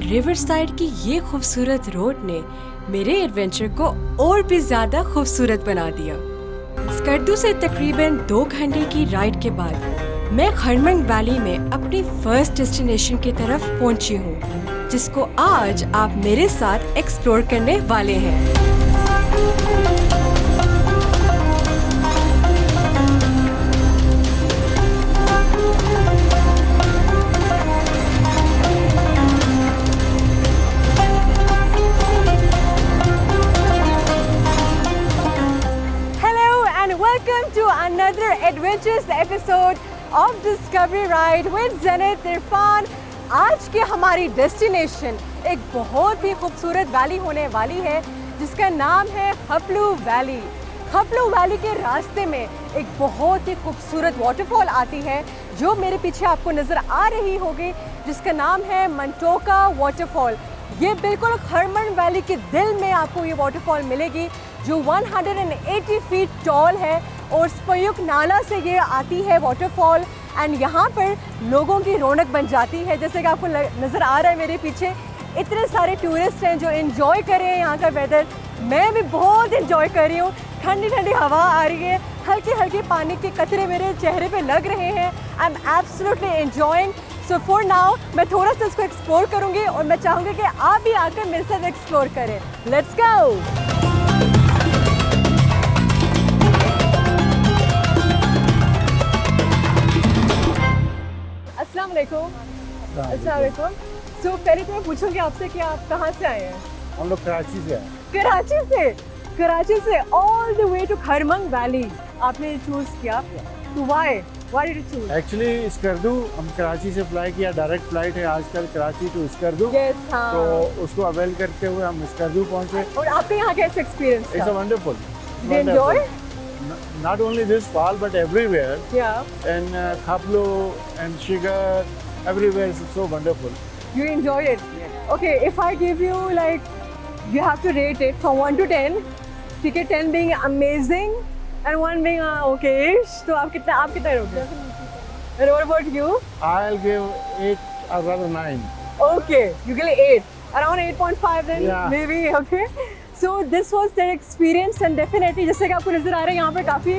Riverside की ये खूबसूरत रोड ने मेरे एडवेंचर को और भी ज्यादा खूबसूरत बना दिया। स्कर्दू से तकरीबन 2 घंटे की राइड के बाद मैं खरमंग वैली में अपनी फर्स्ट डेस्टिनेशन की तरफ पहुंची हूँ, जिसको आज आप मेरे साथ एक्सप्लोर करने वाले हैं। Welcome to another adventurous episode of Discovery Ride with Zenith Irfan। आज की हमारी डेस्टिनेशन एक बहुत ही खूबसूरत वैली होने वाली है जिसका नाम है खपलू वैली। खपलू वैली के रास्ते में एक बहुत ही खूबसूरत वाटरफॉल आती है जो मेरे पीछे आपको नज़र आ रही होगी, जिसका नाम है मंटोका वाटरफॉल। ये बिल्कुल खरमंग वैली के दिल में आपको ये वाटरफॉल मिलेगी जो 180 फीट टॉल है और स्पयुक नाला से ये आती है वाटरफॉल। एंड यहाँ पर लोगों की रौनक बन जाती है, जैसे कि आपको नज़र आ रहा है मेरे पीछे इतने सारे टूरिस्ट हैं जो एंजॉय कर रहे हैं यहाँ का वेदर। मैं भी बहुत एंजॉय कर रही हूँ, ठंडी ठंडी हवा आ रही है, हल्के हल्के पानी के कतरे मेरे चेहरे पे लग रहे हैं। I am absolutely enjoying. So for now मैं थोड़ा सा इसको एक्सप्लोर करूँगी और मैं चाहूँगी कि आप भी आकर मेरे साथ एक्सप्लोर करें। Let's go. अस्सलाम वालेकुम। सो पहले तो मैं पूछूंगी आपसे कि आप कहाँ से आए हैं? हम लोग कराची से आए। कराची से all the way to Kharmang valley आपने चूज किया, तो why did you choose? Actually Skardu हम कराची से फ्लाई किया, डायरेक्ट फ्लाइट है आजकल कराची टू स्कर्दू। yes, हाँ। तो उसको अवेल करते हुए हम स्कर्दू पहुंचे। और आपके यहाँ कैसे एक्सपीरियंस था? It's a wonderful. Did you enjoy? Not only this fall but everywhere. Yeah. And Khaplu and Shigar, everywhere is so wonderful. You enjoyed it? Yes. Okay, if I give you like, you have to rate it from 1 to 10. ठीक है, 10 being amazing and 1 being okay-ish. तो आप कितना दोगे? And what about you? I'll give 8 or rather 9. Okay, you give 8. Around 8.5 then, Yeah. maybe, okay. So this was their experience and definitely जैसे कि आपको नज़र आ रहा है यहाँ पर काफ़ी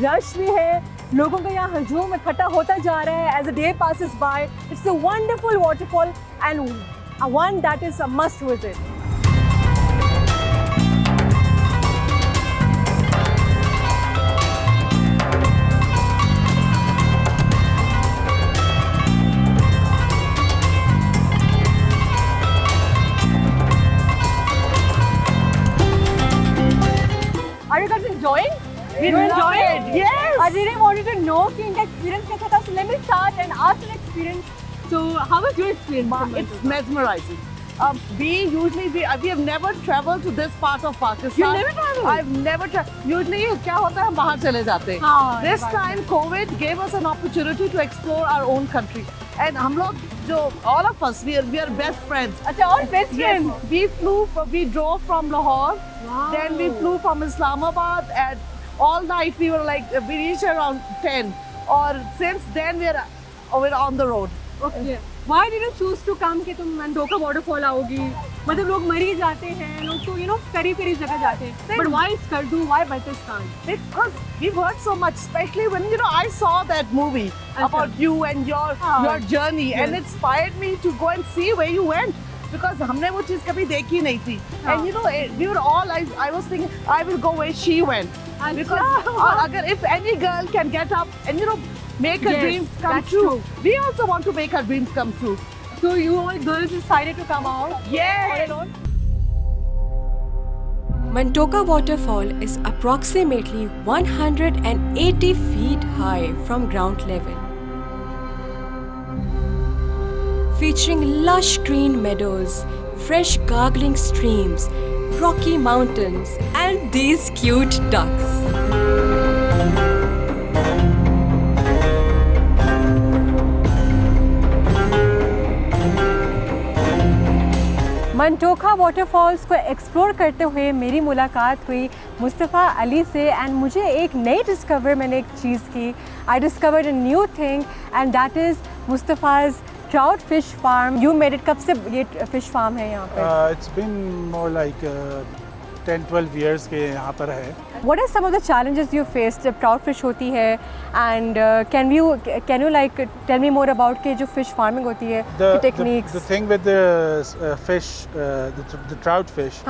रश भी है, लोगों का यहाँ हजूम इकट्ठा होता जा रहा है as the day passes by. It's a wonderful waterfall and one that is a must visit. Are you guys enjoying? We enjoy it. Yes. I really wanted to know कि इनका experience कैसा था. So let me start and ask an experience. So how was your experience? It's mesmerizing. We have never traveled to this part of Pakistan. You've never traveled? I've never traveled. Usually क्या होता है हम बाहर चले जाते हैं. हाँ, This time COVID gave us an opportunity to explore our own country. And हम लोग जो all of us we are best friends. अच्छा, और best friends. Yes, we drove from Lahore. Wow. Then we flew from Islamabad and all night we reached around 10. Or since then we're on the road. Okay. Why did you choose to come कि तुम मंटोका waterfall आओगी? मतलब लोग मर ही जाते हैं, लोग तो करीब जगह जाते हैं. But why Skardu? Why Baltistan? Because we've heard so much, especially when I saw that movie about you and your journey, and it inspired me to go and see where you went. Because हमने वो चीज़ कभी देखी नहीं थी. And we were all I was thinking I will go where she went. Because अगर if any girl can get up and make her dreams come true, we also want to make our dreams come true. So you all girls decided to come out? Yes. Mantoka waterfall is approximately 180 feet high from ground level, featuring lush green meadows, fresh gargling streams, rocky mountains, and these cute ducks. Manthoka waterfalls को explore करते हुए मेरी मुलाकात हुई मुस्तफ़ा अली से and मुझे एक नई मैंने एक चीज़ की. I discovered a new thing and that is Mustafa's trout fish farm, you made it, कब से ये फिश फार्म है यहाँ पर? It's been more like 10-12 years के यहाँ पर है. What are some of the challenges you faced जब ट्राउट फिश होती है, and can you like tell me more about के जो fish farming होती है, techniques? The thing with the fish, the trout fish,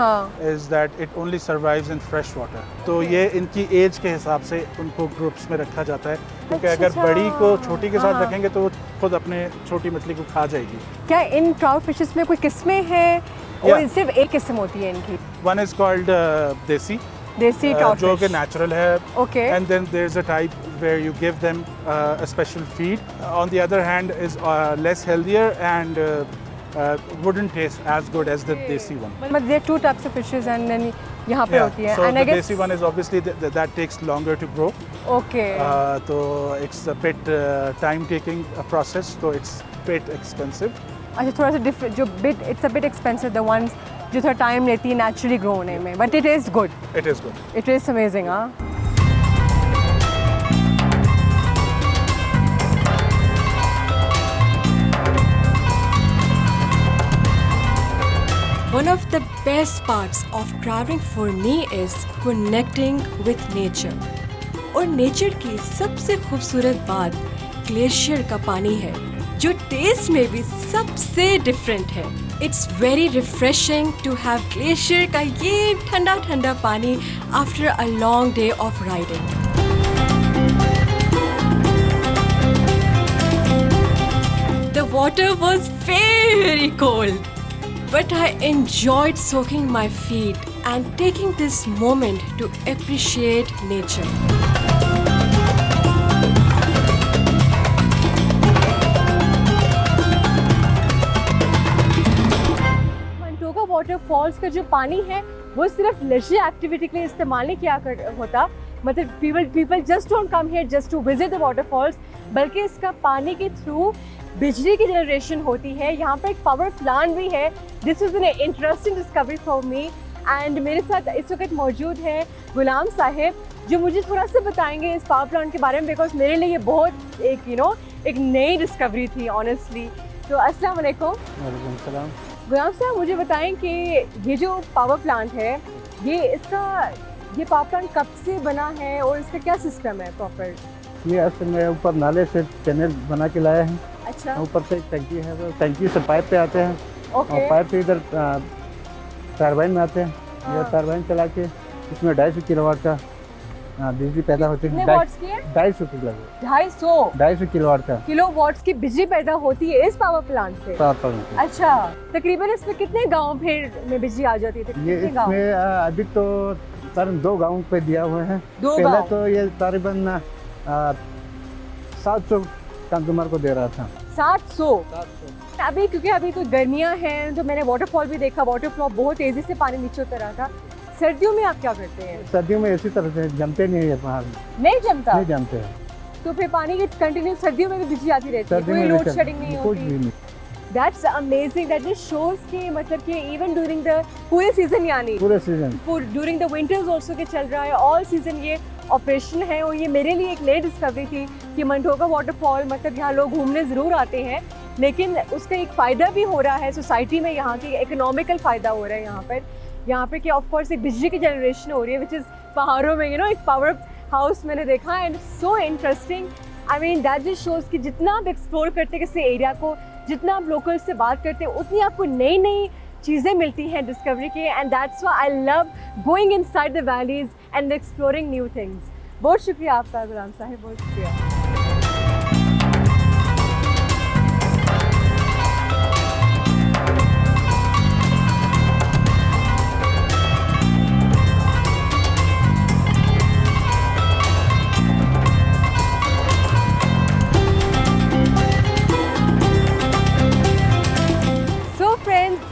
is that it only survives in fresh water. तो ये इनकी एज के हिसाब से उनको ग्रुप्स में रखा जाता है, क्योंकि अगर बड़ी को छोटी के साथ रखेंगे तो वो खुद अपने छोटी मछली को खा जाएगी. क्या इन ट्राउट फिशेस में कोई किस्में हैं और सिर्फ एक किस्म होती है इनकी? One is called देसी trout जो fish. कि natural है. Okay. And then there's a type where you give them a special feed. On the other hand is less healthier and wouldn't taste as good as the desi one. But there are two types of fishes and then यहाँ पे होती है. So and the I guess desi one is obviously that takes longer to grow. Okay. So it's a bit time taking process, so it's bit expensive. अच्छा, थोड़ा सा different जो bit, it's a bit expensive the ones जो थोड़ा time लेती है naturally grow होने में, but it is good. It is good. It is amazing. हाँ. One of the best parts of traveling for me is connecting with nature. और nature की सबसे खूबसूरत बात ग्लेशियर का पानी है, जो टेस्ट में भी सबसे डिफरेंट है. It's very refreshing to have glacier का ये ठंडा ठंडा पानी after a long day of riding. The water was very cold, but I enjoyed soaking my feet and taking this moment to appreciate nature. Manthoka waterfalls का जो पानी है वो सिर्फ लेजर एक्टिविटी के लिए इस्तेमाल नहीं किया होता, मतलब people just don't come here just to visit the waterfalls, बल्कि इसका पानी के थ्रू बिजली की जनरेशन होती है. यहाँ पर एक पावर प्लांट भी है. This is an interesting discovery for me. And मेरे साथ इस वक्त मौजूद है गुलाम साहिब, जो मुझे थोड़ा सा बताएंगे इस पावर प्लांट के बारे में, बिकॉज मेरे लिए ये बहुत एक नई डिस्कवरी थी ऑनेस्टली. तो अस्सलाम वालेकुम. वालेकुम सलाम. गुलाम साहब, मुझे बताएं कि ये जो पावर प्लांट है ये पावर प्लांट कब से बना है और इसका क्या सिस्टम है प्रॉपर? ये असल में ऊपर नाले से चैनल बना के लाया है. अच्छा. ऊपर से एक टंकी है, वो टंकी से पाइप पे आते हैं. ओके. और पाइप से इधर टरबाइन में आते हैं. ये टरबाइन चला के इसमें 250 किलोवाट का बिजली पैदा होती है. 250 किलोवाट का किलोवाट्स की बिजली पैदा होती है इस पावर प्लांट से. अच्छा, तकरीबन इसमें कितने गांव फिर में बिजली आ जाती है? ये इसमें अभी तो तकरीबन 2 गाँव पे दिया हुए हैं. पहले तो ये तकरीबन 700 कंज्यूमर को दे रहा था. 700. अभी क्योंकि अभी तो गर्मियां हैं तो मैंने वाटरफॉल भी देखा, वाटरफॉल बहुत तेजी से पानी नीचे उतर रहा था. सर्दियों में आप क्या करते हैं? सर्दियों में इसी तरह से जमते नहीं है पहाड़. नहीं जमता? नहीं जमते हैं. तो फिर पानी की कंटिन्यू सर्दियों में भी बिजली आती रहती है, कोई लोड शेडिंग नहीं होती? That's amazing. That just shows कि मतलब कि even during the पूरे सीजन, यानी पूरे season during the winters also के चल रहा है, ऑल सीजन ये ऑपरेशन है. और ये मेरे लिए एक नई डिस्कवरी थी कि मंटोका वाटरफॉल, मतलब यहाँ लोग घूमने ज़रूर आते हैं, लेकिन उसका एक फ़ायदा भी हो रहा है सोसाइटी में. यहाँ की इकोनॉमिकल फ़ायदा हो रहा है यहाँ पर कि ऑफ कोर्स एक बिजली की जनरेशन हो रही है, विच इज़ पहाड़ों में एक पावर हाउस मैंने देखा. And so interesting. I mean that just shows कि जितना आप एक्सप्लोर करते किसी एरिया को, जितना आप लोकल से बात करते हैं, उतनी आपको नई नई चीज़ें मिलती हैं डिस्कवरी के. And that's why I love going inside the valleys and exploring new things. बहुत शुक्रिया आपका गुलाम साहिब, बहुत शुक्रिया.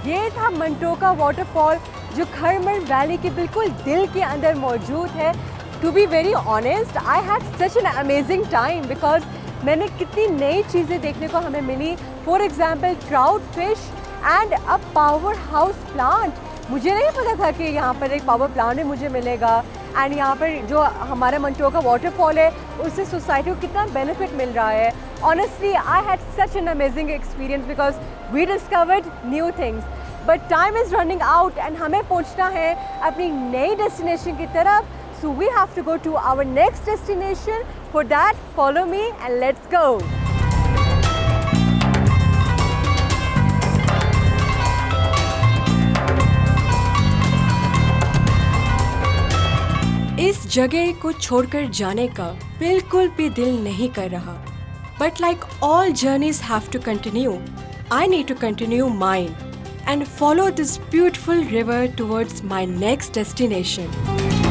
ये था मंटोका वाटरफॉल जो खरमन वैली के बिल्कुल दिल के अंदर मौजूद है. To be very honest, I had such an amazing time because मैंने कितनी नई चीज़ें देखने को हमें मिली. For example trout fish and a power house plant. मुझे नहीं पता था कि यहाँ पर एक पावर प्लांट भी मुझे मिलेगा. एंड यहाँ पर जो हमारा मंटो का वाटरफॉल है उससे सोसाइटी को कितना बेनिफिट मिल रहा है. Honestly I had such an amazing experience because we discovered new things. But time is running out and हमें पहुँचना है अपनी नई डेस्टिनेशन की तरफ. So we have to go to our next destination. For that follow me and let's go. इस जगह को छोड़कर जाने का बिल्कुल भी दिल नहीं कर रहा. But like all journeys have to continue, I need to continue mine and follow this beautiful river towards my next destination.